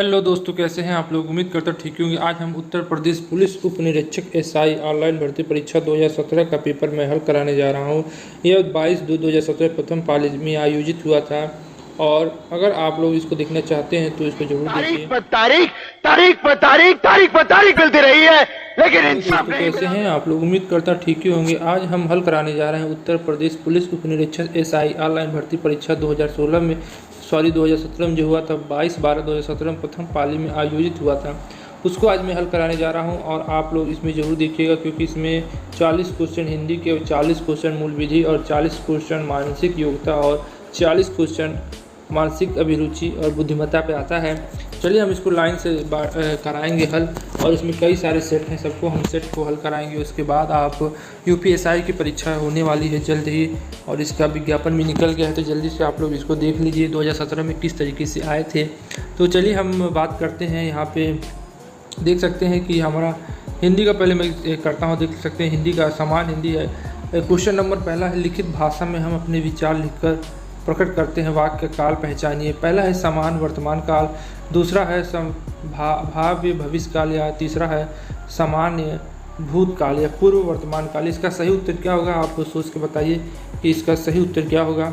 Hello दोस्तों, कैसे हैं आप लोग। उम्मीद करता ठीक ही होंगे। आज हम उत्तर प्रदेश पुलिस उप निरीक्षक एसआई ऑनलाइन भर्ती परीक्षा 2017 का पेपर मैं हल कराने जा रहा हूं। यह 22/2/2017 प्रथम पाली में आयोजित हुआ था और अगर आप लोग इसको देखना चाहते हैं तो इसको जरूर देखिए। तारीख मिलती रही है, लेकिन इंसाफ दोस्तों, नहीं कैसे मिला। हैं आप लोग। उम्मीद करता ठीक ही होंगे। आज हम हल कराने जा रहे हैं उत्तर प्रदेश पुलिस उप निरीक्षक एसआई ऑनलाइन भर्ती परीक्षा 2017 में जो हुआ था 22/12/2017 में प्रथम पाली में आयोजित हुआ था, उसको आज मैं हल कराने जा रहा हूं। और आप लोग इसमें ज़रूर देखिएगा क्योंकि इसमें 40 क्वेश्चन हिंदी के, 40 क्वेश्चन मूल विधि और 40 क्वेश्चन मानसिक योग्यता और 40 क्वेश्चन मानसिक अभिरुचि और बुद्धिमत्ता पे आता है। चलिए हम इसको लाइन से कराएंगे हल। और इसमें कई सारे सेट हैं, सबको हम सेट को हल कराएंगे। उसके बाद आप यूपीएसआई की परीक्षा होने वाली है जल्द ही, और इसका विज्ञापन भी निकल गया है, तो जल्दी से आप लोग इसको देख लीजिए 2017 में किस तरीके से आए थे। तो चलिए हम बात करते हैं। यहाँ पे देख सकते हैं कि हमारा हिंदी का पहले मैं करता हूँ। देख सकते हैं हिंदी का समान हिंदी है। क्वेश्चन नंबर पहला है, लिखित भाषा में हम अपने विचार लिखकर प्रकट करते हैं, वाक्य काल पहचानिए। पहला है समान वर्तमान काल, दूसरा है भाव्य भविष्य काल, या तीसरा है सामान्य भूतकाल या पूर्व वर्तमान काल। इसका सही उत्तर क्या होगा, आप सोच के बताइए कि इसका सही उत्तर क्या होगा।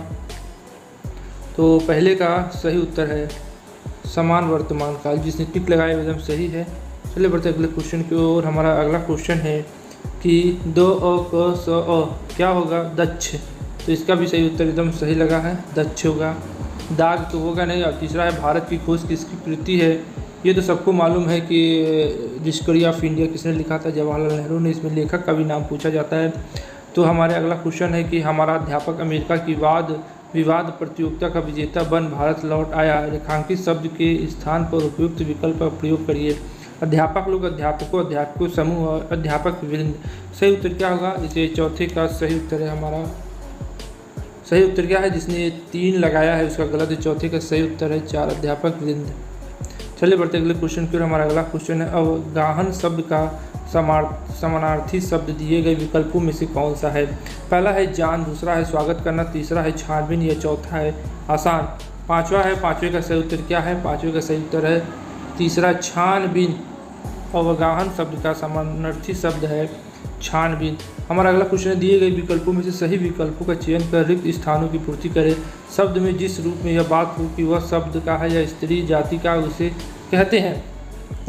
तो पहले का सही उत्तर है समान वर्तमान काल, जिसने टिक लगाए एकदम सही है। चलिए बढ़ते अगले क्वेश्चन की ओर। हमारा अगला क्वेश्चन है कि दो अ क स अ क्या होगा, दक्ष। तो इसका भी सही उत्तर एकदम सही लगा है, दक्ष होगा। दाग तो होगा नहीं। और तीसरा है भारत की खोज किसकी कृति है। ये तो सबको मालूम है कि डिस्कवरी ऑफ इंडिया किसने लिखा था, जवाहरलाल नेहरू ने। इसमें लेखक का भी नाम पूछा जाता है। तो हमारे अगला क्वेश्चन है कि हमारा अध्यापक अमेरिका की विवाद प्रतियोगिता का विजेता बन भारत लौट आया, रेखांकित शब्द के स्थान पर उपयुक्त विकल्प का प्रयोग करिए। अध्यापक लोग, अध्यापकों समूह और अध्यापक वृंद। सही उत्तर क्या होगा, इसे चौथे का सही उत्तर है। हमारा सही उत्तर क्या है, जिसने 3 लगाया है उसका गलत है। चौथे का सही उत्तर है 4 अध्यापक वृंद। चलिए बढ़ते अगले क्वेश्चन की ओर। हमारा अगला क्वेश्चन है, अवगाहन शब्द का समानार्थी शब्द दिए गए विकल्पों में से कौन सा है। पहला है जान, दूसरा है स्वागत करना, तीसरा है छानबीन, या चौथा है आसान। पांचवा है, पांचवे का सही उत्तर क्या है, पांचवे का सही उत्तर है तीसरा छानबीन। अवगाहन शब्द का समानार्थी शब्द है छानबीन। हमारा अगला क्वेश्चन है, दिए गए विकल्पों में से सही विकल्पों का चयन कर रिक्त स्थानों की पूर्ति करें। शब्द में जिस रूप में यह बात हो कि वह शब्द का है या स्त्री जाति का उसे कहते हैं,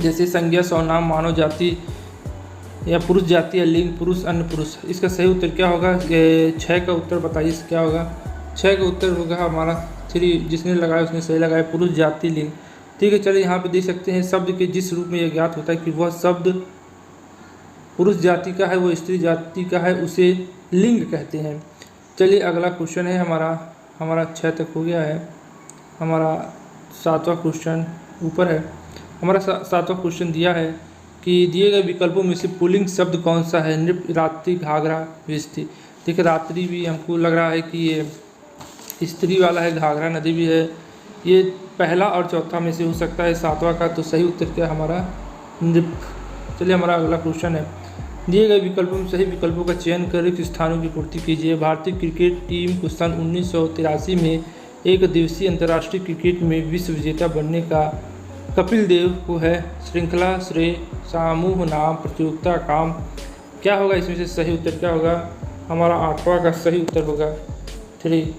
जैसे संज्ञा, सर्वनाम, मानव जाति या पुरुष जाति या लिंग, पुरुष, अन्य पुरुष। इसका सही उत्तर क्या होगा, 6 का उत्तर बताइए क्या होगा। 6 का उत्तर होगा हमारा 3, जिसने लगाया उसने सही लगाया, पुरुष जाति लिंग। ठीक है, चलिए यहाँ पे देख सकते हैं शब्द के जिस रूप में यह ज्ञात होता है कि वह शब्द पुरुष जाति का है, वो स्त्री जाति का है, उसे लिंग कहते हैं। चलिए अगला क्वेश्चन है हमारा 6 तक हो गया है। हमारा 7वां क्वेश्चन ऊपर है। हमारा 7वां क्वेश्चन दिया है कि दिए गए विकल्पों में से पुल्लिंग शब्द कौन सा है। नृप, रात्रि, घाघरा, विस्ती। देखिए रात्रि भी हमको लग रहा है कि ये स्त्री वाला है, घाघरा नदी भी है। ये पहला और चौथा में से हो सकता है 7वां का। तो सही उत्तर क्या है हमारा, नृप। चलिए हमारा अगला क्वेश्चन है, दिए गए विकल्पों में सही विकल्पों का चयन कर रिक्त स्थानों की पूर्ति कीजिए। भारतीय क्रिकेट टीम को सन 1983 में एक दिवसीय अंतर्राष्ट्रीय क्रिकेट में विश्व विजेता बनने का कपिल देव को है श्रृंखला, श्रेय, समूह नाम, प्रतियोगिता, काम। क्या होगा इसमें से सही उत्तर क्या होगा, हमारा 8वां का सही उत्तर होगा 3,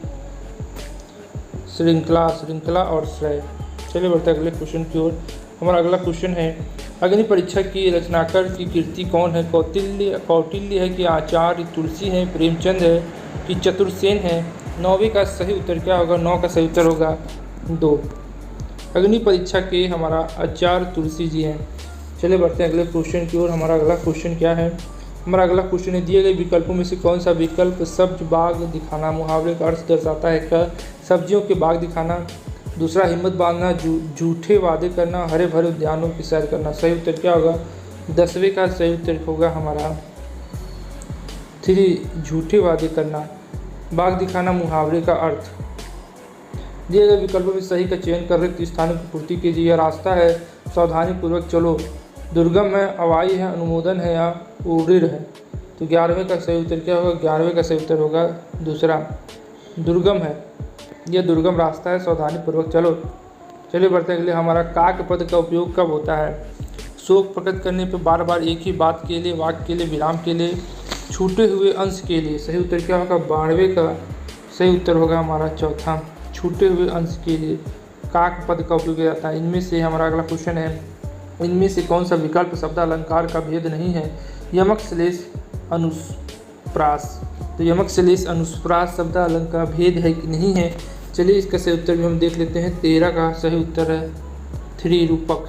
श्रृंखला और श्रेय। चलिए बढ़ते अगले क्वेश्चन की ओर। हमारा अगला क्वेश्चन है, अग्नि परीक्षा की रचनाकार की कृति कौन है। कौटिल्य है कि आचार्य, तुलसी है, प्रेमचंद है कि चतुर्सेन है। 9वें का सही उत्तर क्या होगा, 9 का सही उत्तर होगा 2। अग्नि परीक्षा के हमारा आचार्य तुलसी जी हैं। चलिए बढ़ते हैं अगले क्वेश्चन की ओर। हमारा अगला क्वेश्चन क्या है, हमारा अगला क्वेश्चन है, दिए गए विकल्पों में से कौन सा विकल्प सब्ज बाग दिखाना मुहावरे का अर्थ दर्शाता है। का सब्जियों के बाग दिखाना, दूसरा हिम्मत बांधना, झूठे वादे करना, हरे भरे उद्यानों की सैर करना। सही उत्तर क्या होगा, 10वें का सही उत्तर होगा हमारा 3, झूठे वादे करना। बाग दिखाना मुहावरे का अर्थ। दिए गए विकल्पों में सही का चयन कर रिक्त स्थानों की पूर्ति कीजिए। यह रास्ता है, सावधानी पूर्वक चलो, दुर्गम है, अवाई है, अनुमोदन है, या उड़िर है। तो 11वें का सही उत्तर क्या होगा, 11वें का सही उत्तर होगा दूसरा, दुर्गम है। यह दुर्गम रास्ता है, सावधानी पूर्वक चलो। चलिए बढ़ते हैं अगले। हमारा काक पद का उपयोग कब होता है? शोक प्रकट करने पर, बार बार एक ही बात के लिए, वाक्य के लिए, विराम के लिए, छूटे हुए अंश के लिए। सही उत्तर क्या होगा? 92 का सही उत्तर होगा हमारा चौथा, छूटे हुए अंश के लिए काक पद का उपयोग किया जाता है। इनमें से हमारा अगला क्वेश्चन है, इनमें से कौन सा विकल्प शब्द अलंकार का भेद नहीं है? यमक श्लेष अनुप्रास। तो यमक श्लेष अनुप्रास शब्द अलंकार भेद है कि नहीं है? चलिए इसका सही उत्तर भी हम देख लेते हैं। 13 का सही उत्तर है 3 रूपक।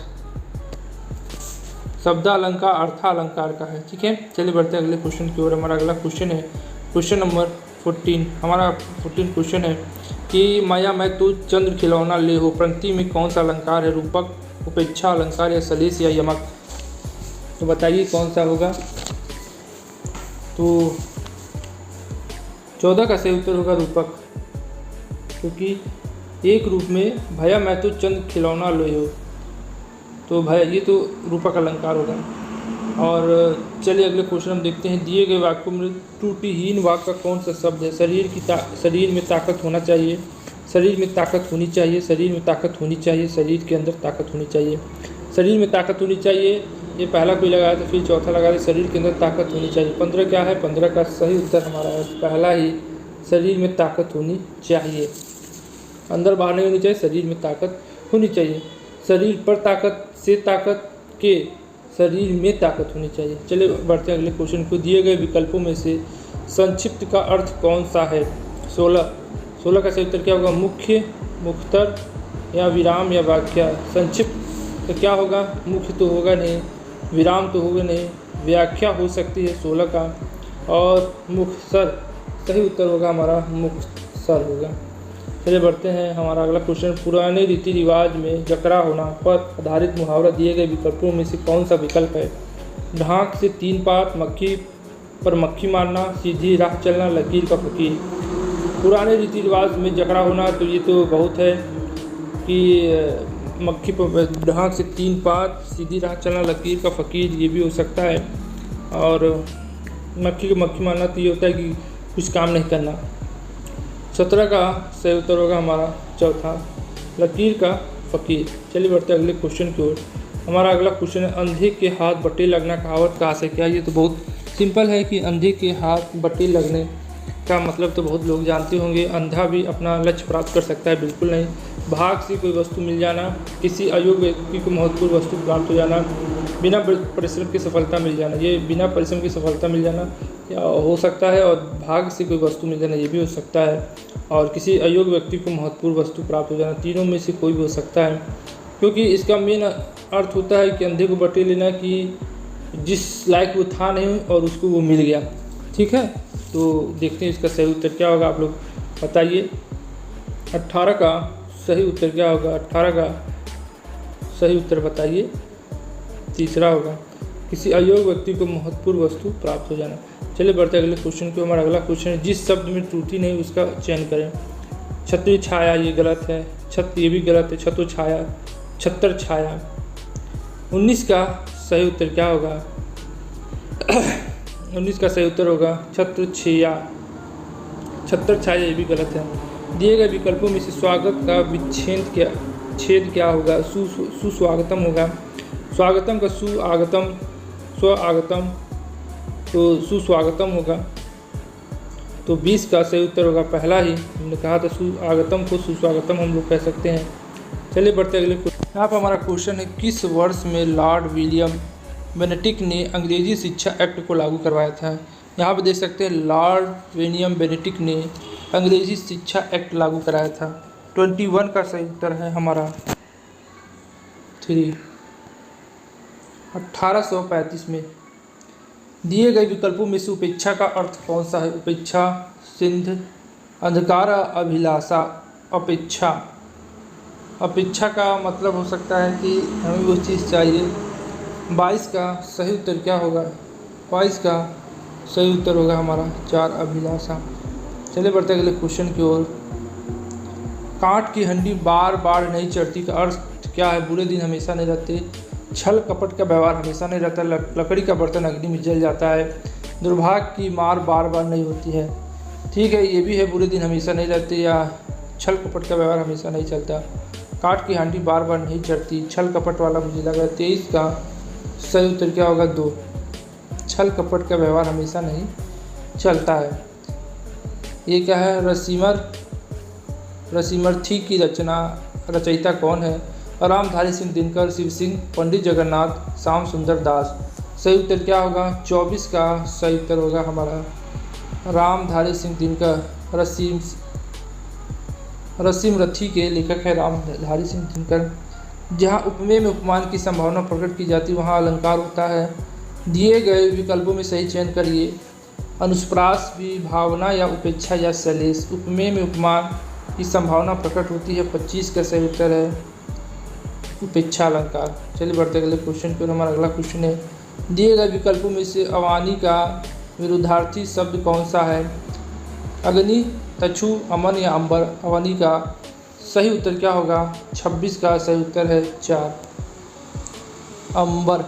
शब्द अलंकार अर्थालंकार का है। ठीक है, चलिए बढ़ते हैं अगले क्वेश्चन की ओर। हमारा अगला क्वेश्चन है क्वेश्चन नंबर 14। हमारा 14 क्वेश्चन है कि माया मैं तू चंद्र खिलौना ले हो, पंक्ति में कौन सा अलंकार है? रूपक, उपेक्षा अलंकार या सलेश या यमक? तो बताइए कौन सा होगा? तो 14 का सही उत्तर होगा रूपक, क्योंकि एक रूप में भैया मैं तो चंद खिलौना ले हो, तो भैया ये तो रूपक अलंकार होगा। और चलिए अगले क्वेश्चन हम देखते हैं। दिए गए वाक्यों में त्रुटिहीन वाक्य का कौन सा शब्द है? शरीर में ताकत होना चाहिए, शरीर में ताकत होनी चाहिए, शरीर में ताकत होनी चाहिए, शरीर के अंदर ताकत होनी चाहिए। शरीर में ताकत होनी चाहिए, ये पहला कोई लगाया तो फिर चौथा लगा दे, शरीर के अंदर ताकत होनी चाहिए। 15 क्या है? 15 का सही उत्तर हमारा है पहला ही, शरीर में ताकत होनी चाहिए। अंदर बाहर नहीं होनी चाहिए, शरीर में ताकत होनी चाहिए। शरीर पर ताकत से ताकत के शरीर में ताकत होनी चाहिए। चलिए बढ़ते हैं अगले क्वेश्चन को। दिए गए विकल्पों में से संक्षिप्त का अर्थ कौन सा है? 16 का सही उत्तर क्या होगा? मुख्य, मुख्तर या विराम या व्याख्या। संक्षिप्त तो क्या होगा? मुख्य तो होगा नहीं, विराम तो होगा नहीं, व्याख्या हो सकती है 16 का, और मुख्तर सही उत्तर होगा हमारा मुख्तर होगा। चलिए बढ़ते हैं हमारा अगला क्वेश्चन। पुराने रीति रिवाज में जकड़ा होना पर आधारित मुहावरा दिए गए विकल्पों में से कौन सा विकल्प है? ढाक से 3 पात, मक्खी पर मक्खी मारना, सीधी राह चलना, लकीर का फकीर। पुराने रीति रिवाज में जकड़ा होना तो ये तो बहुत है कि मक्खी पर ढाक से 3 पात, सीधी राह चलना, लकीर का फकीर, ये भी हो सकता है। और मक्खी को मक्खी मारना तो ये होता है कि कुछ काम नहीं करना। 17 का सही उत्तर होगा हमारा चौथा, लकीर का फकीर। चलिए बढ़ते अगले क्वेश्चन की ओर। हमारा अगला क्वेश्चन है, अंधे के हाथ बट्टे लगना कहावत कहाँ से क्या? ये तो बहुत सिंपल है कि अंधे के हाथ बट्टे लगने का मतलब तो बहुत लोग जानते होंगे। अंधा भी अपना लक्ष्य प्राप्त कर सकता है? बिल्कुल नहीं। भाग से कोई वस्तु मिल जाना, किसी अयोग्य व्यक्ति को महत्वपूर्ण वस्तु प्राप्त हो जाना, बिना परिश्रम की सफलता मिल जाना। ये बिना परिश्रम की सफलता मिल जाना या हो सकता है, और भाग से कोई वस्तु मिल जाना ये भी हो सकता है, और किसी अयोग्य व्यक्ति को महत्वपूर्ण वस्तु प्राप्त हो जाना, तीनों में से कोई भी हो सकता है। क्योंकि इसका मेन अर्थ होता है कि अंधे को बट्टे लेना कि जिस लायक वो था नहीं और उसको वो मिल गया। ठीक है, तो देखते हैं इसका सही उत्तर क्या होगा, आप लोग बताइए। 18 का सही उत्तर क्या होगा? 18 का सही उत्तर बताइए। तीसरा होगा, किसी अयोग्य व्यक्ति को महत्वपूर्ण वस्तु प्राप्त हो जाना। चलिए बढ़ते अगले क्वेश्चन को। हमारा अगला क्वेश्चन है, जिस शब्द में त्रुटि नहीं उसका चयन करें। छत्री छाया ये गलत है, छत ये भी गलत है, छतो छाया, छत्र छाया। 19 का सही उत्तर क्या होगा? 19 का सही उत्तर होगा छत्र छेया, छत्र छाया ये भी गलत है। दिए गए विकल्पों में से स्वागत का छेद क्या होगा? सुस्वागतम होगा। स्वागतम का सुआगतम, स्वागतम तो सुस्वागतम होगा। तो 20 का सही उत्तर होगा पहला ही, हमने कहा था सुआगतम को सुस्वागतम हम लोग कह सकते हैं। चलिए बढ़ते अगले क्वेश्चन। यहाँ पर हमारा क्वेश्चन है, किस वर्ष में लॉर्ड विलियम बेनेडिक्ट ने अंग्रेजी शिक्षा एक्ट को लागू करवाया था? यहाँ पर देख सकते हैं लॉर्ड विलियम बेनेडिक्ट ने अंग्रेजी शिक्षा एक्ट लागू कराया था। 21 का सही उत्तर है हमारा 3, 1835 में। दिए गए विकल्पों में से उपेक्षा का अर्थ कौन सा है? उपेक्षा, सिंध, अंधकार, अभिलाषा। अपेक्षा का मतलब हो सकता है कि हमें वो चीज़ चाहिए। 22 का सही उत्तर क्या होगा? 22 का सही उत्तर होगा हमारा 4, अभिलाषा। चलिए बढ़ते अगले क्वेश्चन की ओर। कांट की हंडी बार बार नहीं चढ़ती का अर्थ क्या है? बुरे दिन हमेशा नहीं रहते, छल कपट का व्यवहार हमेशा नहीं रहता, लकड़ी का बर्तन अग्नि में जल जाता है, दुर्भाग्य की मार बार बार नहीं होती है। ठीक है, ये भी है, बुरे दिन हमेशा नहीं रहते या छल कपट का व्यवहार हमेशा नहीं चलता। काठ की हांडी बार बार नहीं चढ़ती, छल कपट वाला मुझे लग रहा है। 23 का सही उत्तर क्या होगा? 2। छल कपट का व्यवहार हमेशा नहीं चलता है। ये क्या है? रसीमर्थी की रचयिता कौन है? रामधारी सिंह दिनकर, शिव सिंह, पंडित जगन्नाथ, श्याम सुंदर दास। सही उत्तर क्या होगा? 24 का सही उत्तर होगा हमारा रामधारी सिंह दिनकर। रसीमरथी के लेखक है रामधारी सिंह दिनकर। जहाँ उपमेय में उपमान की संभावना प्रकट की जाती वहाँ अलंकार होता है। दिए गए विकल्पों में सही चयन करिए। अनुस्प्रास, विभावना या उपेक्षा या शैलेश। उपमेय में उपमान की संभावना प्रकट होती है। 25 का सही उत्तर है उपेक्षा अलंकार। चलिए बढ़ते अगले क्वेश्चन पर। हमारा अगला क्वेश्चन है, दिए गए विकल्पों में से अवानी का विरुद्धार्थी शब्द कौन सा है? अग्नि, तक्षु, अमन या अंबर। अवनी का सही उत्तर क्या होगा? 26 का सही उत्तर है 4 अंबर।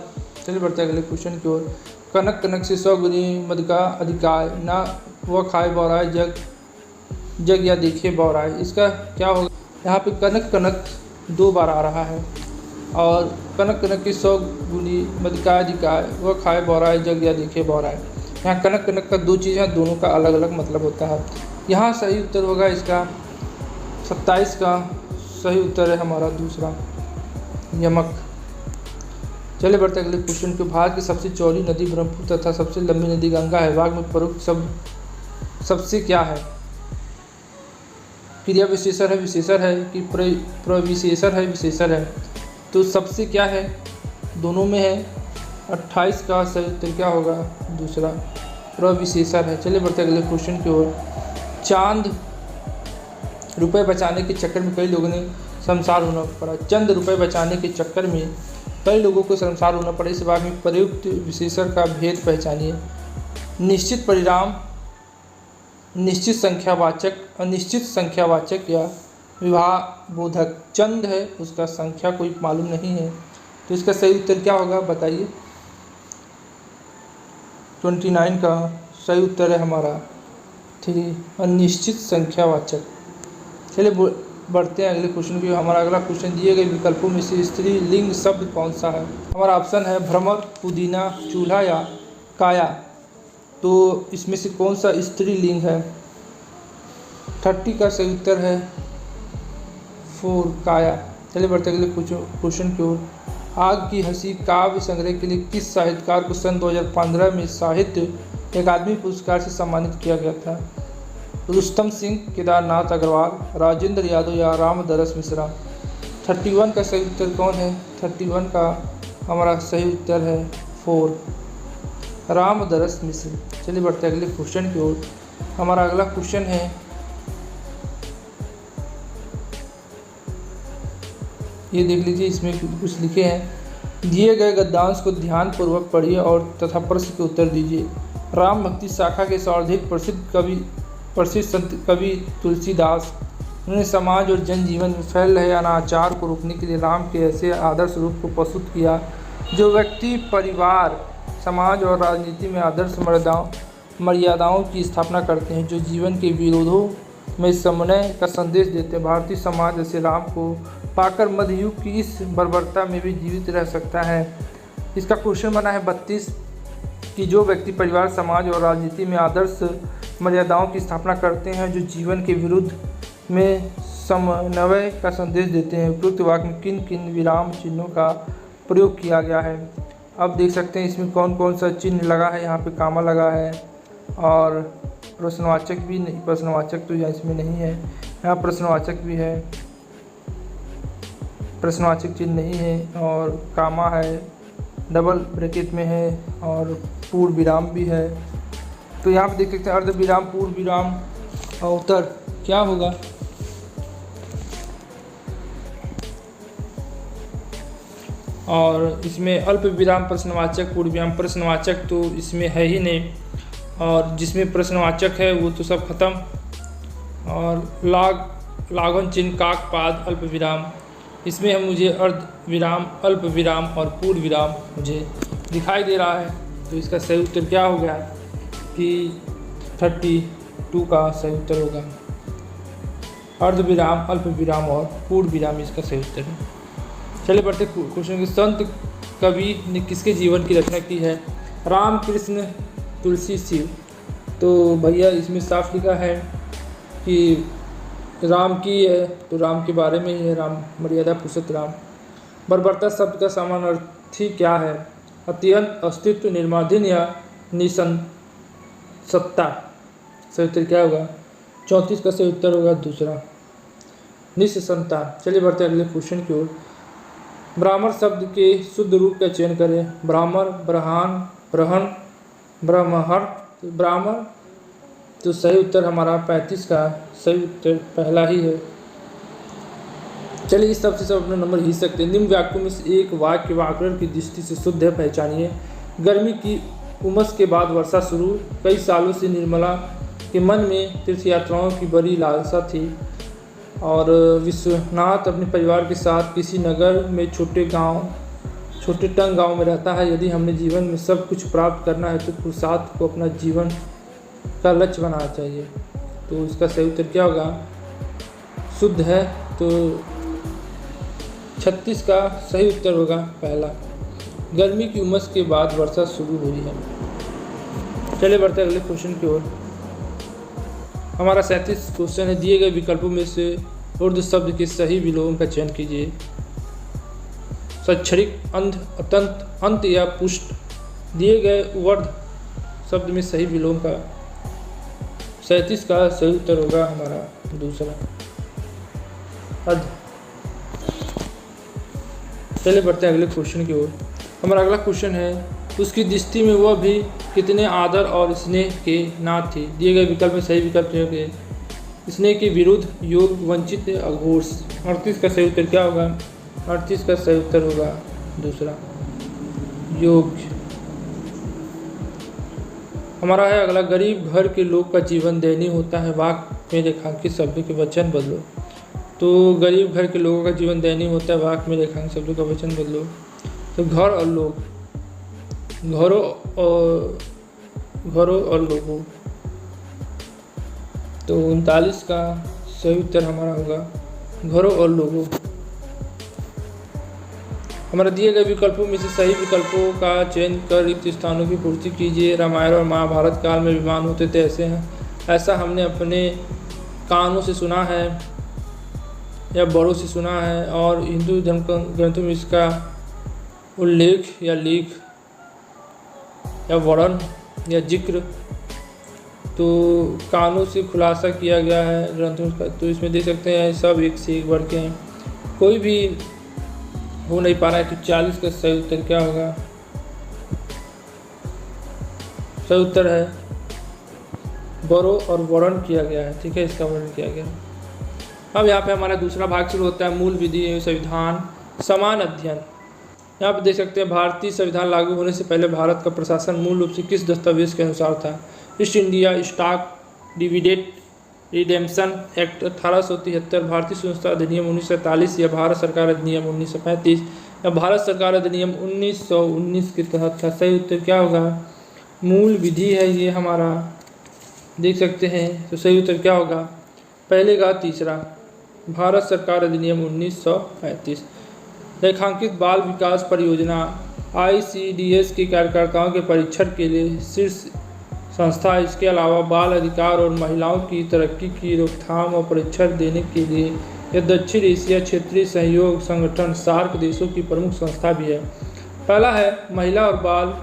चलिए बढ़ते अगले क्वेश्चन की ओर। कनक कनक से 100 गुनी मद का अधिकार, ना वह खाए बौराए जग या देखे बौराए। इसका क्या होगा? यहाँ पे कनक कनक 2 बार आ रहा है और कनक कनक की 100 गुनी मद का अधिकार, वह खाए बौराए जग या देखे बौराए। यहाँ कनक कनक का 2 चीज़ है, दोनों का अलग अलग मतलब होता है। यहाँ सही उत्तर होगा इसका 27 का सही उत्तर है हमारा दूसरा यमक। चलिए बढ़ते अगले क्वेश्चन के। भारत की सबसे चौड़ी नदी ब्रह्मपुत्र तथा सबसे लंबी नदी गंगा है। वाक्य में प्रयुक्त शब्द सबसे क्या है? क्रिया विशेषण है, विशेषण है कि प्रविशेषण है, विशेषण है। तो सबसे क्या है? दोनों में है। 28 का सही उत्तर क्या होगा? दूसरा प्रविशेषण है। चलिए बढ़ते अगले क्वेश्चन की ओर। चांद रुपए बचाने के चक्कर में कई लोगों ने शर्मसार होना पड़ा। चंद रुपए बचाने के चक्कर में कई लोगों को शर्मसार होना पड़ा। इस वाक्य में प्रयुक्त विशेषण का भेद पहचानिए। निश्चित परिणाम, निश्चित संख्यावाचक, अनिश्चित संख्यावाचक या विवाह बोधक। चंद है, उसका संख्या कोई मालूम नहीं है, तो इसका सही उत्तर क्या होगा बताइए? 29 का सही उत्तर है हमारा 3 अनिश्चित संख्यावाचक। चलिए बढ़ते हैं अगले क्वेश्चन की। हमारा अगला क्वेश्चन, दिए गए विकल्पों में से स्त्रीलिंग शब्द कौन सा है? हमारा ऑप्शन है भ्रमर, पुदीना, चूल्हा या काया। तो इसमें से कौन सा स्त्रीलिंग है? 30 का सही उत्तर है 4 काया। चलिए बढ़ते अगले क्वेश्चन की ओर। आग की हंसी काव्य संग्रह के लिए किस साहित्यकार को सन 2015 में साहित्य अकादमी पुरस्कार से सम्मानित किया गया था? रुस्तम सिंह, केदारनाथ अग्रवाल, राजेंद्र यादव या रामदरस मिश्रा। 31 का सही उत्तर कौन है? 31 का हमारा सही उत्तर है 4 रामदरस मिश्र। चलिए बढ़ते अगले क्वेश्चन की ओर। हमारा अगला क्वेश्चन है, ये देख लीजिए, इसमें कुछ लिखे हैं। दिए गए गद्यांश को ध्यानपूर्वक पढ़िए और तथा प्रश्न के उत्तर दीजिए। राम भक्ति शाखा के सर्वाधिक प्रसिद्ध संत कवि तुलसीदास। उन्होंने समाज और जनजीवन में फैल रहे अनाचार को रोकने के लिए राम के ऐसे आदर्श रूप को प्रस्तुत किया जो व्यक्ति, परिवार, समाज और राजनीति में आदर्श मर्यादाओं की स्थापना करते हैं, जो जीवन के विरोधों में समन्वय का संदेश देते हैं। भारतीय समाज ऐसे राम को पाकर मध्ययुग की इस बर्बरता में भी जीवित रह सकता है। इसका क्वेश्चन बना है 32 कि जो व्यक्ति, परिवार, समाज और राजनीति में आदर्श मर्यादाओं की स्थापना करते हैं, जो जीवन के विरुद्ध में समन्वय का संदेश देते हैं, उपयुक्त वाक्य में किन किन विराम चिन्हों का प्रयोग किया गया है? अब देख सकते हैं इसमें कौन कौन सा चिन्ह लगा है। यहाँ पे कामा लगा है और प्रश्नवाचक भी नहीं, प्रश्नवाचक तो इसमें नहीं है। यहाँ प्रश्नवाचक भी है, प्रश्नवाचक चिन्ह नहीं है, और कामा है, डबल ब्रैकेट में है, और पूर्ण विराम भी है। तो यहाँ पे देख सकते हैं अर्ध विराम, पूर्ण विराम और उत्तर क्या होगा? और इसमें अल्प विराम प्रश्नवाचक, पूर्ण विराम प्रश्नवाचक तो इसमें है ही नहीं, और जिसमें प्रश्नवाचक है वो तो सब खत्म। और लाघवन चिन्ह, काक, पाद, अल्प विराम, इसमें हम मुझे अर्ध विराम, अल्प विराम और पूर्ण विराम मुझे दिखाई दे रहा है। तो इसका सही उत्तर क्या हो गया कि 32 का सही उत्तर होगा। अर्धविराम, अल्प विराम और पूर्ण विराम इसका सही उत्तर है। चलिए बढ़ते क्वेश्चन की। संत कबीर ने किसके जीवन की रचना की है? राम, कृष्ण, तुलसी, शिव। तो भैया इसमें साफ लिखा है कि राम की है, तो राम के बारे में ही है। राम मर्यादा पुरुषोत्तम राम। बर्बरता शब्द का समानार्थी क्या है? अत्यंत, अस्तित्व, निर्माधीन या निसंसत्ता। सही उत्तर क्या होगा? 34 का सही उत्तर होगा दूसरा, निसंसत्ता। चलिए बढ़ते अगले क्वेश्चन की ओर। ब्राह्मण शब्द के शुद्ध रूप का चयन करें। ब्राह्मण, ब्रहान, ब्रहण, ब्रह्महर, ब्राह्मण। तो सही उत्तर हमारा 35 का सही उत्तर पहला ही है। चलिए इस सबसे सब अपना नंबर खींच सकते हैं। निम्न वाक्यों में से एक वाक्य व्याकरण की दृष्टि से शुद्ध है, पहचानिए। गर्मी की उमस के बाद वर्षा शुरू। कई सालों से निर्मला के मन में तीर्थ यात्राओं की बड़ी लालसा थी और विश्वनाथ अपने परिवार के साथ किसी नगर में छोटे टंग गांव में रहता है। यदि हमने जीवन में सब कुछ प्राप्त करना है तो पुरुषार्थ को अपना जीवन का लक्ष्य बनाना चाहिए। तो इसका सही उत्तर क्या होगा? शुद्ध है, तो 36 का सही उत्तर होगा पहला। गर्मी की उमस के बाद वर्षा शुरू हुई है। चलिए बढ़ते अगले क्वेश्चन की ओर। हमारा 37 क्वेश्चन है। दिए गए विकल्पों में से उर्दू शब्द के सही विलोम का चयन कीजिए। सच्छरिक, अंध, अतंत, अंत या पुष्ट। दिए गए वर्ध शब्द में सही विलोम का 37 का सही उत्तर होगा हमारा दूसरा, अध। चलिए बढ़ते हैं अगले क्वेश्चन की ओर। हमारा अगला क्वेश्चन है, उसकी दृष्टि में वह भी कितने आदर और स्नेह के नाथ थी। दिए गए विकल्प में सही विकल्प है स्नेह के विरुद्ध, योग, वंचित, अघोष। 38 का सही उत्तर क्या होगा? 38 का सही उत्तर होगा दूसरा, योग। हमारा है अगला, गरीब घर के लोग का जीवन दयनीय होता है। वाक्य में रेखांकित शब्दों के वचन बदलो। तो गरीब घर के लोगों का जीवन दयनीय होता है, वाक्य में रेखांकित शब्दों का वचन बदलो। तो घर और लोग, घरों और लोगों। तो 39 का सही उत्तर हमारा होगा घरों और लोगों। हमारे दिए गए विकल्पों में से सही विकल्पों का चयन कर रिक्त स्थानों की पूर्ति कीजिए। रामायण और महाभारत काल में विमान होते थे, ऐसा हमने अपने कानों से सुना है या बड़ों से सुना है, और हिंदू धर्म ग्रंथों में इसका उल्लेख या लेख या वर्णन या जिक्र तो कानों से खुलासा किया गया है ग्रंथों का। तो इसमें देख सकते हैं सब एक से एक बढ़ के हैं, कोई भी हो नहीं पा रहा है। तो 40 का सही उत्तर क्या होगा? सही उत्तर है बड़ों और वर्णन किया गया है। ठीक है, इसका वर्णन किया गया है। अब यहाँ पे हमारा दूसरा भाग शुरू होता है, मूल विधि एवं संविधान समान अध्ययन। यहाँ पे देख सकते हैं भारतीय संविधान लागू होने से पहले भारत का प्रशासन मूल रूप से किस दस्तावेज के अनुसार था? East India stock dividend redemption act 1873, भारतीय स्वतंत्रता अधिनियम 1947 या भारत सरकार अधिनियम 1935 या भारत सरकार अधिनियम 1919 के तहत था। सही उत्तर क्या होगा? मूल विधि है ये हमारा, देख सकते हैं। तो सही उत्तर क्या होगा? पहले का तीसरा, भारत सरकार अधिनियम 1935। रेखांकित बाल विकास परियोजना ICDS के कार्यकर्ताओं के परीक्षण के लिए शीर्ष संस्था। इसके अलावा बाल अधिकार और महिलाओं की तरक्की की रोकथाम और परीक्षण देने के लिए यह दक्षिण एशिया क्षेत्रीय सहयोग संगठन सार्क देशों की प्रमुख संस्था भी है। पहला है महिला और बाल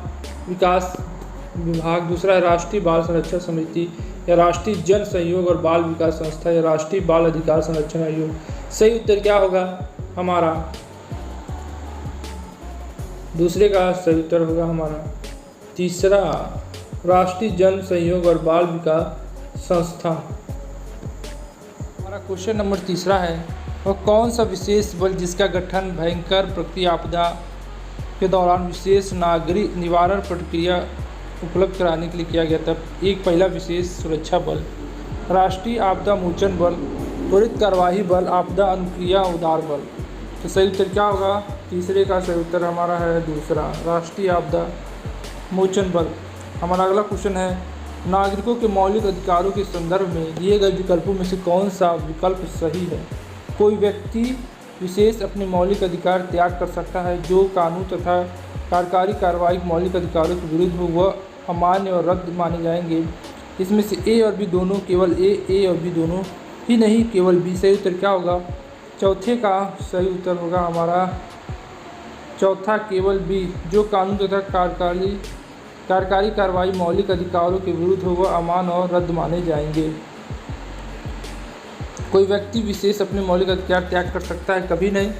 विकास विभाग, दूसरा है राष्ट्रीय बाल संरक्षण समिति या राष्ट्रीय जन सहयोग और बाल विकास संस्था या राष्ट्रीय बाल अधिकार संरक्षण आयोग। सही उत्तर क्या होगा हमारा? दूसरे का सही उत्तर होगा हमारा तीसरा, राष्ट्रीय जन सहयोग और बाल विकास संस्था। हमारा क्वेश्चन नंबर तीसरा है, वह कौन सा विशेष बल जिसका गठन भयंकर प्रकृति आपदा के दौरान विशेष नागरिक निवारण प्रक्रिया उपलब्ध कराने के लिए किया गया था? एक पहला विशेष सुरक्षा बल, राष्ट्रीय आपदा मोचन बल, त्वरित कार्यवाही बल, आपदा अनुक्रिया उदार बल। तो सही उत्तर क्या होगा? तीसरे का सही उत्तर हमारा है दूसरा, राष्ट्रीय आपदा मोचन बल। हमारा अगला क्वेश्चन है, नागरिकों के मौलिक अधिकारों के संदर्भ में दिए गए विकल्पों में से कौन सा विकल्प सही है? कोई व्यक्ति विशेष अपने मौलिक अधिकार त्याग कर सकता है। जो कानून तथा कार्यकारी कार्रवाई मौलिक अधिकारों के विरुद्ध हो वह अमान्य और रद्द माने जाएंगे। इसमें से ए और बी दोनों, केवल ए और बी दोनों ही नहीं, केवल बी। सही उत्तर क्या होगा? चौथे का सही उत्तर होगा हमारा चौथा, केवल बी। जो कानून तथा कार्यकारी कार्रवाई मौलिक अधिकारों के विरुद्ध हो वह अमान्य और रद्द माने जाएंगे। कोई व्यक्ति विशेष अपने मौलिक अधिकार त्याग कर सकता है? कभी नहीं।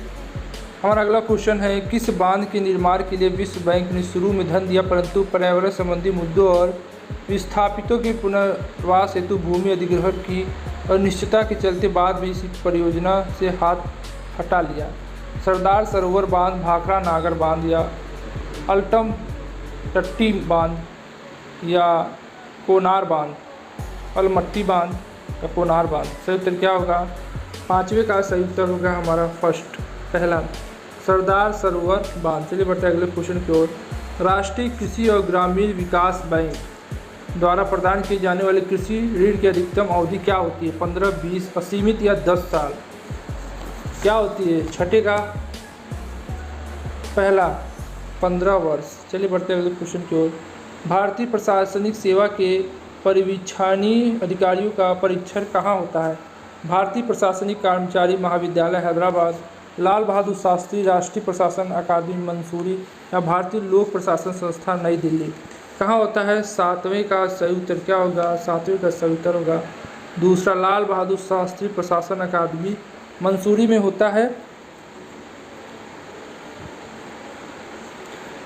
हमारा अगला क्वेश्चन है, किस बांध के निर्माण के लिए विश्व बैंक ने शुरू में धन दिया परंतु पर्यावरण संबंधी मुद्दों और विस्थापितों के पुनर्वास हेतु भूमि अधिग्रहण की अनिश्चितता के चलते बाद में इसी परियोजना से हाथ हटा लिया? सरदार सरोवर बांध, भाखड़ा नागर बांध या अल्टम टट्टी बांध या कोनार बांध? अलमट्टी बांध या कोनार बांध? सही उत्तर क्या होगा? पाँचवें का सही उत्तर होगा हमारा फर्स्ट, पहला, सरदार सरोवर बांध। चलिए बढ़ते हैं अगले क्वेश्चन की ओर। राष्ट्रीय कृषि और ग्रामीण विकास बैंक द्वारा प्रदान किए जाने वाले कृषि ऋण की अधिकतम अवधि क्या होती है? 15, 20, असीमित या 10 साल? क्या होती है? छठे का पहला, 15 वर्ष। चलिए बढ़ते हैं अगले क्वेश्चन की ओर। भारतीय प्रशासनिक सेवा के परिवीक्षणीय अधिकारियों का परीक्षण कहाँ होता है? भारतीय प्रशासनिक कर्मचारी महाविद्यालय हैदराबाद, लाल बहादुर शास्त्री राष्ट्रीय प्रशासन अकादमी मंसूरी या भारतीय लोक प्रशासन संस्थान नई दिल्ली? कहाँ होता है? सातवें का सही उत्तर क्या होगा? सातवें का सही उत्तर होगा दूसरा, लाल बहादुर शास्त्री प्रशासन अकादमी मंसूरी में होता है।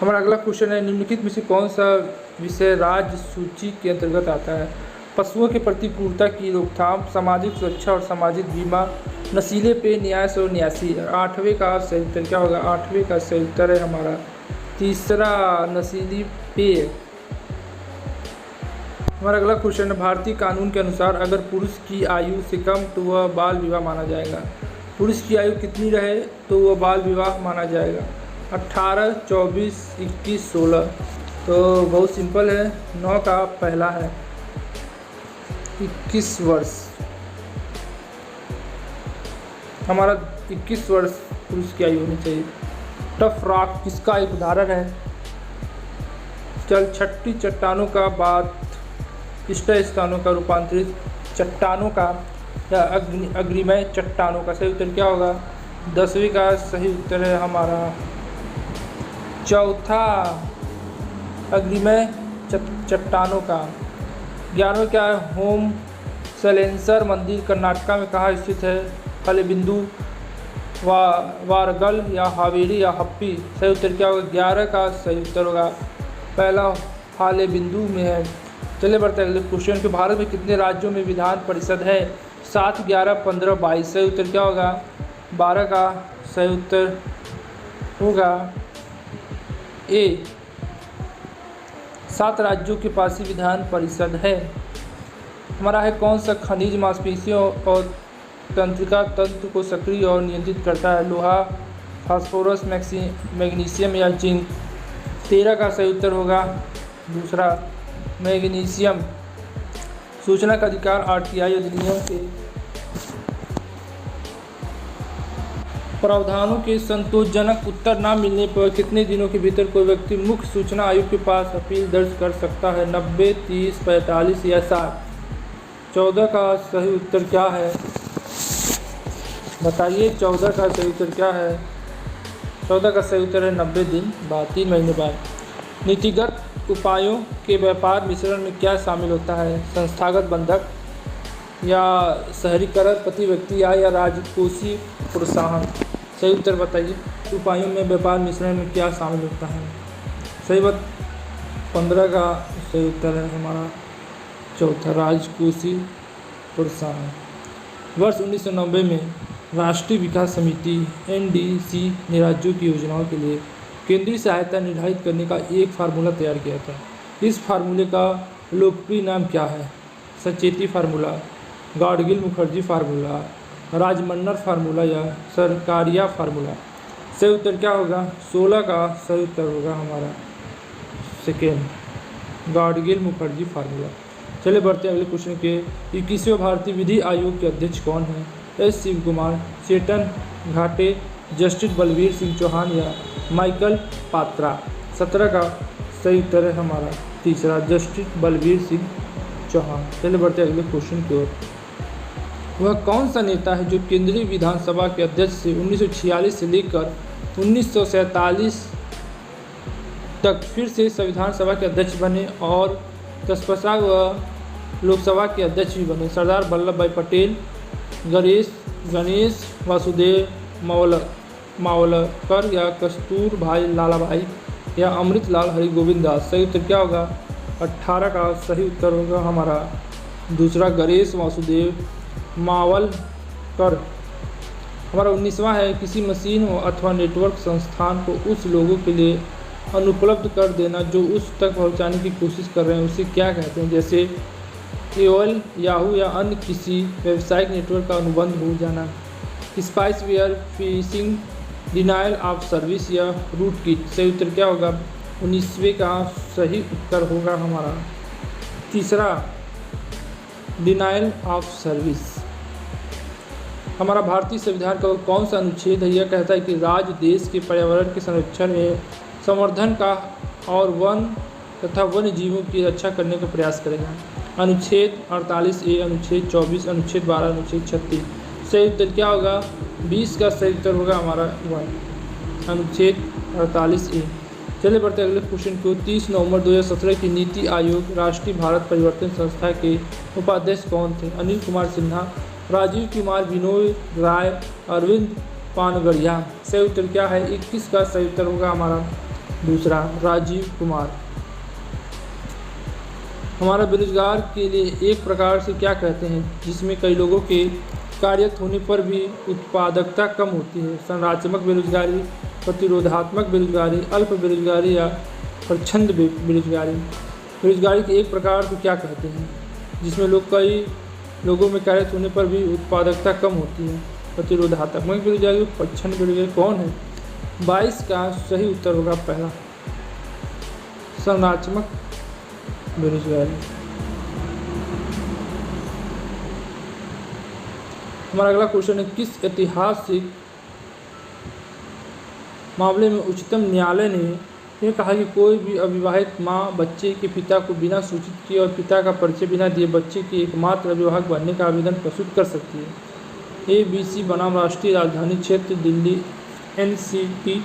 हमारा अगला क्वेश्चन है, निम्नलिखित में से कौन सा विषय राज्य सूची के अंतर्गत आता है? पशुओं के प्रति क्रूरता की रोकथाम, सामाजिक सुरक्षा और सामाजिक बीमा, नशीले पेय, न्यास और न्यासी? आठवें का सही उत्तर क्या होगा? आठवें का सही उत्तर है हमारा तीसरा, नशीली पेय। हमारा अगला क्वेश्चन है, भारतीय कानून के अनुसार अगर पुरुष की आयु से कम तो वह बाल विवाह माना जाएगा? पुरुष की आयु कितनी रहे तो वह बाल विवाह माना जाएगा? 18, 24, 21, 16? तो बहुत सिंपल है, 9 का पहला है 21 वर्ष। हमारा 21 वर्ष पुरुष की आयु होनी चाहिए। टफ रॉक किसका एक उदाहरण है? छठी चट्टानों का बाद इष्ट स्थानों का रूपांतरित चट्टानों का या अग्निमय चट्टानों का? सही उत्तर क्या होगा? 10वीं का सही उत्तर है हमारा चौथा, अग्निमय चट्टानों का। 11वां क्या है? होम सलेंसर मंदिर कर्नाटका में कहाँ स्थित है? हलेबिंदु, वारगल या हावेरी या हप्पी? सही उत्तर क्या होगा? 11 का सही उत्तर होगा पहला, हालेबिंदु में है। चलिए बढ़ते हैं अगले क्वेश्चन के। भारत में कितने राज्यों में विधान परिषद है? 7, 11, 15, 22? सही उत्तर क्या होगा? 12 का सही उत्तर होगा ए, 7 राज्यों के पास ही विधान परिषद है। हमारा है, कौन सा खनिज मांसपेशियों और तंत्रिका तंत्र को सक्रिय और नियंत्रित करता है? लोहा, फास्फोरस, मैग्नीशियम या जिंक? 13 का सही उत्तर होगा दूसरा, मैग्नीशियम। सूचना का अधिकार आरटीआई अधिनियम के प्रावधानों के संतोषजनक उत्तर न मिलने पर कितने दिनों के भीतर कोई व्यक्ति मुख्य सूचना आयोग के पास अपील दर्ज कर सकता है? 90, 30, 45 या 60? 14 का सही उत्तर क्या है? बताइए 14 का सही उत्तर क्या है? 14 का सही उत्तर है 90 दिन बाद, 3 महीने बाद। नीतिगत उपायों के व्यापार मिश्रण में क्या शामिल होता है? संस्थागत बंधक या शहरीकरण, प्रति व्यक्ति आय या राजकोषीय प्रोत्साहन? सही उत्तर बताइए, उपायों में व्यापार मिश्रण में क्या शामिल होता है? सही बात 15 का सही उत्तर है हमारा चौथा, राजकोषीय प्रोत्साहन। वर्ष 1990 में राष्ट्रीय विकास समिति NDC ने राज्यों की योजनाओं के लिए केंद्रीय सहायता निर्धारित करने का एक फार्मूला तैयार किया था। इस फार्मूले का लोकप्रिय नाम क्या है? Sacheti formula, Gadgil Mukherjee formula, Rajamannar formula या सरकारिया फार्मूला? सही उत्तर क्या होगा? 16 का सही उत्तर होगा हमारा सेकेंड, गाडगिल मुखर्जी फार्मूला। चलिए बढ़ते हैं अगले क्वेश्चन के। 21वें भारतीय विधि आयोग के अध्यक्ष कौन है? एस शिव कुमार, चेतन घाटे, जस्टिस बलवीर सिंह चौहान या माइकल पात्रा। 17 का सही उत्तर है हमारा तीसरा, जस्टिस बलवीर सिंह चौहान। चलिए बढ़ते हैं अगले क्वेश्चन की ओर। वह कौन सा नेता है जो केंद्रीय विधानसभा के अध्यक्ष से 1946 से लेकर 1947 तक फिर से संविधान सभा के अध्यक्ष बने और तत्पश्चात वह लोकसभा के अध्यक्ष भी बने? सरदार वल्लभ भाई पटेल, गणेश वासुदेव मावलकर या कस्तूर भाई लालाभाई या अमृतलाल हरिगोविंद दास। सही उत्तर क्या होगा? 18 का सही उत्तर होगा हमारा दूसरा, गणेश वासुदेव मावलकर। हमारा 19वां है, किसी मशीन अथवा नेटवर्क संस्थान को उस लोगों के लिए अनुपलब्ध कर देना जो उस तक पहुंचाने की कोशिश कर रहे हैं, उसे क्या कहते हैं? जैसे एओएल, याहू या अन्य किसी व्यावसायिक नेटवर्क का अनुबंध हो जाना। स्पाइसवेयर, फिशिंग, डिनायल ऑफ सर्विस या रूट किट। सही उत्तर क्या होगा? 19वें का सही उत्तर होगा हमारा तीसरा, डिनायल ऑफ सर्विस। हमारा भारतीय संविधान का कौन सा अनुच्छेद है? यह कहता है कि राज्य देश के पर्यावरण के संरक्षण में संवर्धन का और वन तथा वन्य जीवों की रक्षा करने का प्रयास करेगा। अनुच्छेद 48A, अनुच्छेद 24, अनुच्छेद 12, अनुच्छेद 36। सही उत्तर क्या होगा? 20 का सही उत्तर होगा हमारा 1, अनुच्छेद 48A। चलिए बढ़ते अगले क्वेश्चन को। 30 नवंबर 2017 की नीति आयोग राष्ट्रीय भारत परिवर्तन संस्था के उपाध्यक्ष कौन थे? अनिल कुमार सिन्हा, राजीव कुमार, विनोद राय, अरविंद पानगढ़िया। सही उत्तर क्या है? 21 का सही उत्तर होगा हमारा दूसरा, राजीव कुमार। हमारा बेरोजगार के लिए एक प्रकार से क्या कहते हैं जिसमें कई लोगों के कार्यरत होने पर भी उत्पादकता कम होती है? संरचनात्मक बेरोजगारी, प्रतिरोधात्मक बेरोजगारी, अल्प बेरोजगारी या प्रच्छन्न बेरोजगारी। बेरोजगारी के एक प्रकार को क्या कहते हैं जिसमें कई लोगों में कार्यरत होने पर भी उत्पादकता कम होती है? प्रतिरोधात्मक बेरोजगारी, प्रच्छन्न बेरोजगारी। कौन है? 22 का सही उत्तर होगा पहला, संरचनात्मक बेरोजगारी। हमारा अगला क्वेश्चन है, किस ऐतिहासिक मामले में उच्चतम न्यायालय ने यह कहा कि कोई भी अविवाहित मां बच्चे के पिता को बिना सूचित किए और पिता का परिचय बिना दिए बच्चे के एकमात्र अभिभावक बनने का आवेदन प्रस्तुत कर सकती है? ABC बनाम राष्ट्रीय राजधानी क्षेत्र दिल्ली NCT,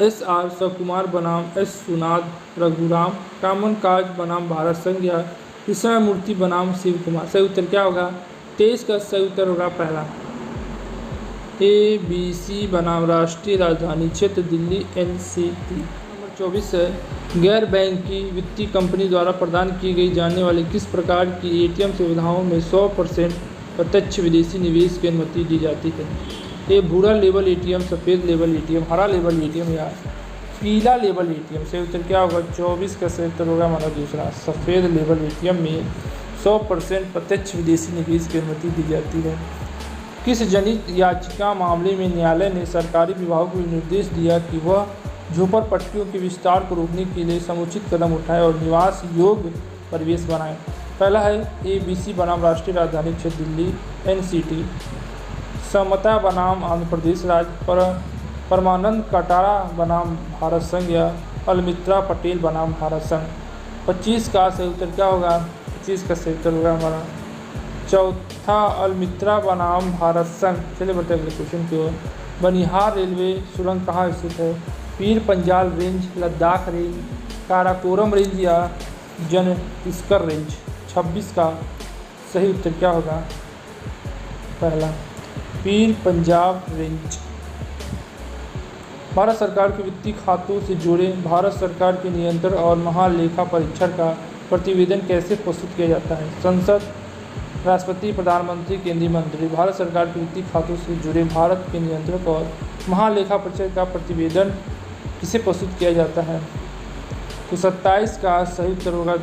SR शिवकुमार बनाम S सुनाद रघुराम, कामन काज बनाम भारत संघ या कृष्णा मूर्ति बनाम शिव कुमार। सही उत्तर क्या होगा? 23 का सही उत्तर होगा पहला, ABC बनाम राष्ट्रीय राजधानी क्षेत्र दिल्ली NCT। नंबर 24 है, गैर बैंकिंग वित्तीय कंपनी द्वारा प्रदान की गई जाने वाली किस प्रकार की ATM सुविधाओं में 100% प्रत्यक्ष विदेशी निवेश की अनुमति दी जाती है? ये भूरा लेबल ATM, सफ़ेद लेबल ATM, हरा लेबल ATM या पीला लेबल ATM। सही उत्तर क्या होगा? 24 का सही उत्तर होगा हमारा दूसरा, सफ़ेद लेबल ATM में 100% प्रत्यक्ष विदेशी निवेश की अनुमति दी जाती है। किस जनित याचिका मामले में न्यायालय ने सरकारी विभागों को निर्देश दिया कि वह झोपड़पट्टियों के विस्तार को रोकने के लिए समुचित कदम उठाए और निवास योग्य परिवेश बनाए? पहला है ABC बनाम राष्ट्रीय राजधानी क्षेत्र दिल्ली NCT, समता बनाम आंध्र प्रदेश राज्य, परमानंद कटारा बनाम भारत संघ या अलमित्रा पटेल बनाम भारत संघ। 25 का सही उत्तर क्या होगा? 25 का सही उत्तर होगा हमारा चौथा, अलमित्रा बनाम भारत संघ। चलिए बढ़ते अगले क्वेश्चन की ओर। बनिहार रेलवे सुरंग कहाँ स्थित है? Pir Panjal range, Ladakh range, Karakoram range या जनतिस्कर रेंज। 26 का सही उत्तर क्या होगा? पहला, पीर पंजाब रेंज। भारत सरकार के वित्तीय खातों से जुड़े भारत सरकार के नियंत्रण और महालेखा परीक्षण का प्रतिवेदन कैसे प्रस्तुत किया जाता है? संसद, राष्ट्रपति, प्रधानमंत्री, केंद्रीय मंत्री। भारत सरकार के वित्तीय खातों से जुड़े भारत के नियंत्रक और महालेखा परीक्षण का प्रतिवेदन किसे प्रस्तुत किया जाता है? तो 27 का सही उत्तर होगा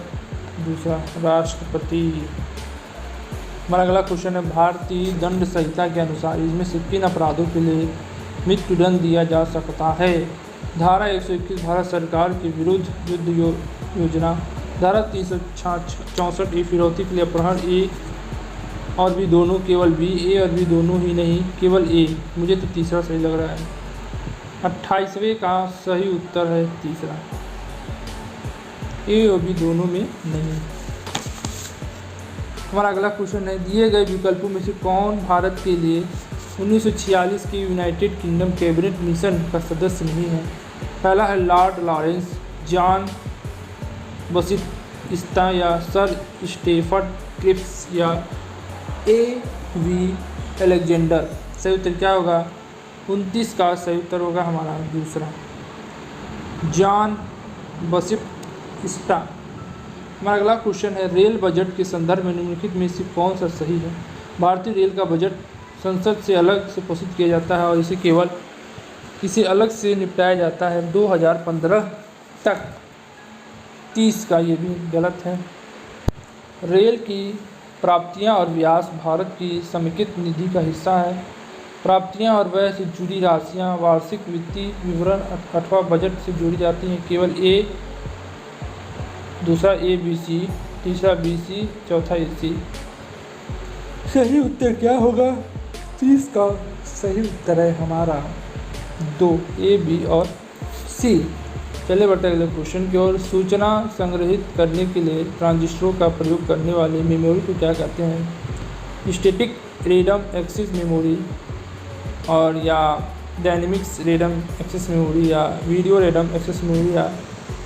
दूसरा, राष्ट्रपति। हमारा अगला क्वेश्चन है, भारतीय दंड संहिता के अनुसार इसमें से किन अपराधों के लिए मृत्युदंड दिया जा सकता है? धारा 121 भारत सरकार के विरुद्ध युद्ध योजना, धारा 364 ए फिरौती के लिए अपहरण ए और बी दोनों, केवल बी, ए और बी दोनों ही नहीं, केवल ए। मुझे तो तीसरा सही लग रहा है। 28वें का सही उत्तर है तीसरा, ए और बी दोनों में नहीं। हमारा अगला क्वेश्चन है, दिए गए विकल्पों में से कौन भारत के लिए 1946 के यूनाइटेड किंगडम कैबिनेट मिशन का सदस्य नहीं है? पहला है लॉर्ड लॉरेंस, जॉन बसिस्ता या सर स्टेफर्ड क्रिप्स या A.V. अलेक्जेंडर। सही उत्तर क्या होगा? 29 का सही उत्तर होगा हमारा दूसरा, जॉन बसिस्टा। हमारा अगला क्वेश्चन है, रेल बजट के संदर्भ में निम्नलिखित में से कौन सा सही है? भारतीय रेल का बजट संसद से अलग से प्रस्तुत किया जाता है और इसे अलग से निपटाया जाता है 2015 तक। 30 का ये भी गलत है। रेल की प्राप्तियां और व्यास भारत की समेकित निधि का हिस्सा है। प्राप्तियां और व्यय से जुड़ी राशियां वार्षिक वित्तीय विवरण अथवा बजट से जोड़ी जाती हैं। केवल ए, दूसरा ABC, तीसरा BC, चौथा AC। सही उत्तर क्या होगा? 30 का सही उत्तर है हमारा 2, A, B और C। चलिए बढ़ते अगले क्वेश्चन की ओर। सूचना संग्रहित करने के लिए ट्रांजिस्टरों का प्रयोग करने वाले मेमोरी को क्या कहते हैं? स्टैटिक रैंडम एक्सेस मेमोरी और या डायनेमिक्स रैंडम एक्सेस मेमोरी या वीडियो रैंडम एक्सेस मेमोरी या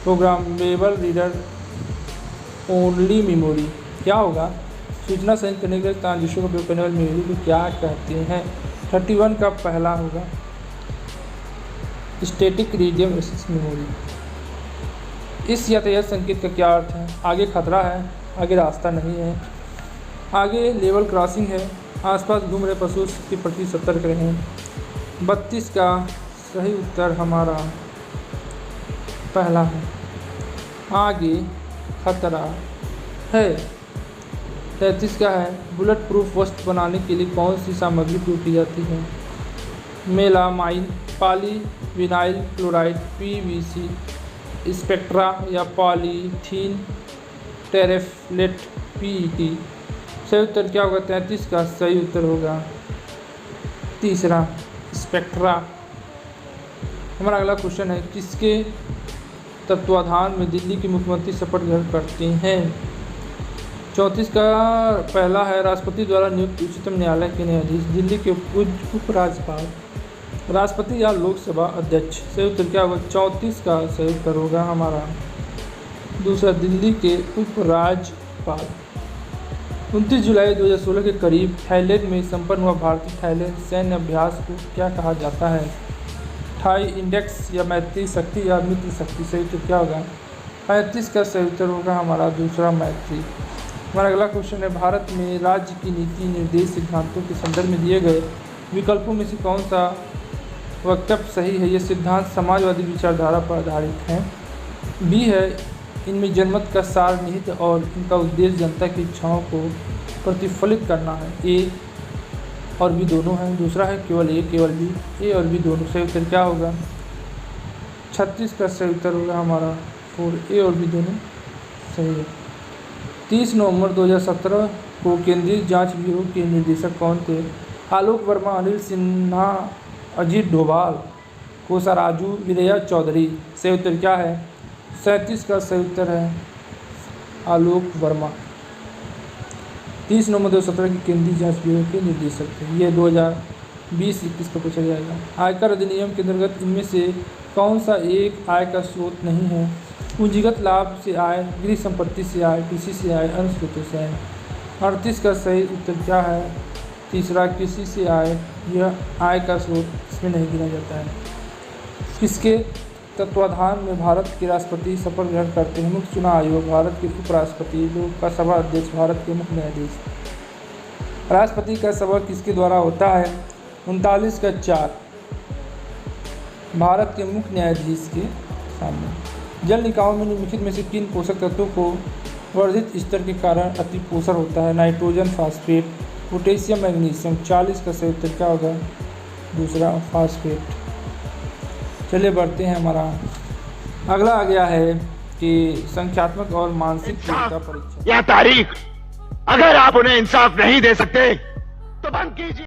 प्रोग्रामेबल रीडर ओनली मेमोरी। क्या होगा? सूचना संग्रहित करने के लिए ट्रांजिस्टर का प्रयोग करने वाली मेमोरी को क्या कहते हैं? 31 का पहला होगा, स्टैटिक रैंडम एक्सेस मेमोरी। इस यातायात संकेत का क्या अर्थ है? आगे खतरा है, आगे रास्ता नहीं है, आगे लेवल क्रॉसिंग है, आसपास घूम रहे पशु के प्रति सतर्क रहें। 32 का सही उत्तर हमारा पहला है, आगे खतरा है। 33 का है, बुलेट प्रूफ वस्त्र बनाने के लिए कौन सी सामग्री उपयोग की जाती है? Melamine, poly vinyl chloride, PVC, spectra या पॉलीथीन टेरेफ्लेट, PET। सही उत्तर क्या होगा? 33 का सही उत्तर होगा तीसरा, स्पेक्ट्रा। हमारा अगला क्वेश्चन है, किसके तत्वाधान में दिल्ली के मुख्यमंत्री शपथ ग्रहण करते हैं? 34 का पहला है, राष्ट्रपति द्वारा नियुक्त उच्चतम न्यायालय के न्यायाधीश, दिल्ली के उपराज्यपाल, राष्ट्रपति या लोकसभा अध्यक्ष। सही उत्तर क्या होगा? 34 का सही उत्तर होगा हमारा दूसरा, दिल्ली के उपराज्यपाल। 29 जुलाई 2016 के करीब थाईलैंड में संपन्न हुआ भारतीय थाईलैंड सैन्य अभ्यास को क्या कहा जाता है? थाई इंडेक्स या मैत्री शक्ति या मित्र शक्ति। सही उत्तर क्या होगा? 35 का सही उत्तर होगा हमारा दूसरा, मैत्री। हमारा अगला क्वेश्चन है, भारत में राज्य की नीति निर्देश सिद्धांतों के संदर्भ में दिए गए विकल्पों में से कौन सा वक्तव्य सही है? ये सिद्धांत समाजवादी विचारधारा पर आधारित हैं। बी है, इनमें जनमत का सार निहित और इनका उद्देश्य जनता की इच्छाओं को प्रतिफलित करना है। ए और बी दोनों हैं। दूसरा है, केवल ए केवल बी, ए और बी दोनों। सही उत्तर क्या होगा? 36 का सही उत्तर होगा हमारा 4, ए और बी दोनों सही है। 30 नवंबर 2017 को केंद्रीय जांच ब्यूरो के निदेशक कौन थे? आलोक वर्मा, अनिल सिन्हा, अजीत डोभाल, कोसाराजू, विजया चौधरी। सही उत्तर क्या है? 37 का सही उत्तर है आलोक वर्मा। 30 नवंबर 2017 के केंद्रीय जांच ब्यूरो के निदेशक थे। ये 2020-21 को पूछा जाएगा। आयकर अधिनियम के अंतर्गत इनमें से कौन सा एक आय का स्रोत नहीं है? पूंजीगत लाभ से आय, गृह संपत्ति से आय, कृषि से आय, अन्य स्रोतों से आय। 38 का सही उत्तर क्या है? तीसरा, कृषि से आय। यह आय का स्रोत इसमें नहीं गिना जाता है। किसके तत्वाधान में भारत के राष्ट्रपति शपथ ग्रहण करते हैं? मुख्य चुनाव आयोग, भारत के उपराष्ट्रपति, लोकसभा अध्यक्ष, भारत के मुख्य न्यायाधीश। राष्ट्रपति का शपथ किसके द्वारा होता है? 39 का 4, भारत के मुख्य न्यायाधीश के सामने। जल निकायों में निम्नलिखित में से किन पोषक तत्वों को वर्धित स्तर के कारण अतिपोषण होता है? Nitrogen, phosphate, potassium, magnesium. 40 का सही उत्तर क्या होगा? दूसरा, फास्फेट। चलिए बढ़ते हैं। हमारा अगला आ गया है, कि संख्यात्मक और मानसिक तीव्रता परीक्षण। या तारीख, अगर आप उन्हें इंसाफ नहीं दे सकते तो बंद कीजिए।